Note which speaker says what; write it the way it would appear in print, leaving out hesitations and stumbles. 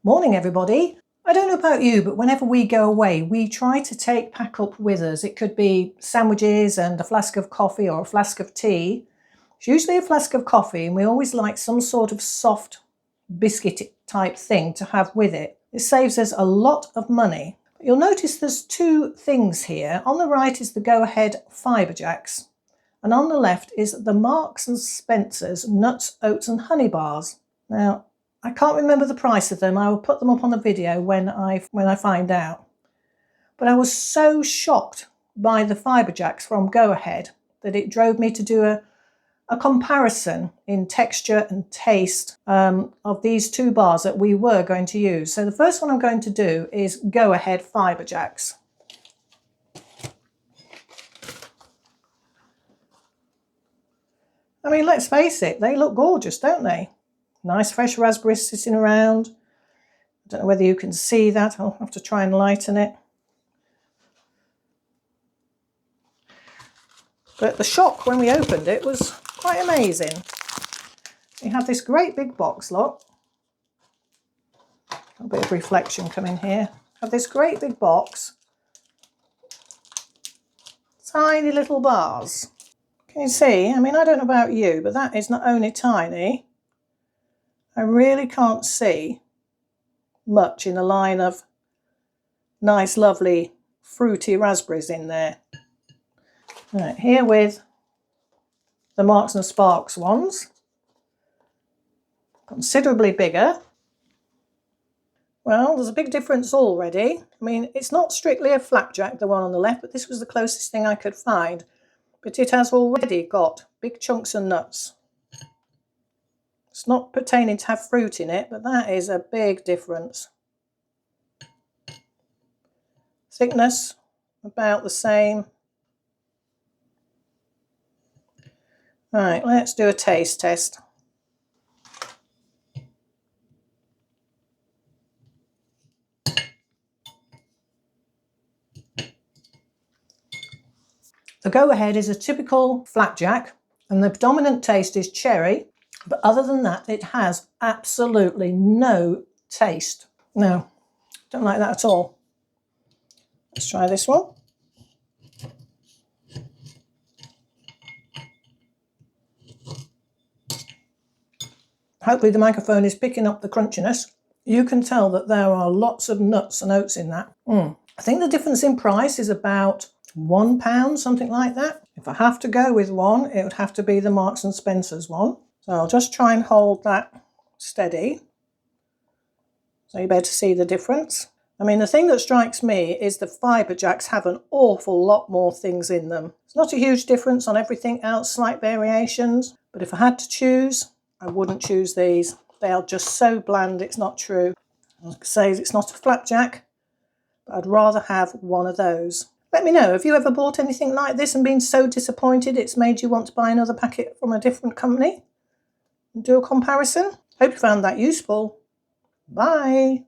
Speaker 1: Morning everybody. I don't know about you, but whenever we go away, we try to pack up with us. It could be sandwiches and a flask of coffee or a flask of tea. It's usually a flask of coffee, and we always like some sort of soft biscuit type thing to have with it. It saves us a lot of money. You'll notice there's two things here. On the right is the Go Ahead Fibre Jacks, and on the left is the Marks and Spencer's Nuts, Oats and Honey Bars. Now, I can't remember the price of them. I will put them up on the video when I find out. But I was so shocked by the Fibre Jacks from Go Ahead that it drove me to do a comparison in texture and taste of these two bars that we were going to use. So the first one I'm going to do is Go Ahead Fibre Jacks. I mean, let's face it, they look gorgeous, don't they? Nice fresh raspberries sitting around. I don't know whether you can see that. I'll have to try and lighten it. But the shock when we opened it was quite amazing. We have this great big box, look. A bit of reflection coming here. Have this great big box. Tiny little bars. Can you see? I mean, I don't know about you, but that is not only tiny, I really can't see much in a line of nice, lovely, fruity raspberries in there. Right, here with the Marks and Sparks ones. Considerably bigger. Well, there's a big difference already. I mean, it's not strictly a flapjack, the one on the left, but this was the closest thing I could find. But it has already got big chunks of nuts. It's not pertaining to have fruit in it, but that is a big difference. Thickness, about the same. Right, let's do a taste test. The Go Ahead is a typical flapjack, and the dominant taste is cherry. But other than that, it has absolutely no taste. No, don't like that at all. Let's try this one. Hopefully the microphone is picking up the crunchiness. You can tell that there are lots of nuts and oats in that. I think the difference in price is about £1, something like that. If I have to go with one, it would have to be the Marks and Spencer's one. So I'll just try and hold that steady so you better see the difference. I mean, the thing that strikes me is the Fibre Jacks have an awful lot more things in them. It's not a huge difference on everything else, slight variations, but if I had to choose, I wouldn't choose these. They are just so bland, it's not true. Like I say, it's not a flapjack, but I'd rather have one of those. Let me know, have you ever bought anything like this and been so disappointed it's made you want to buy another packet from a different company? Do a comparison. Hope you found that useful. Bye.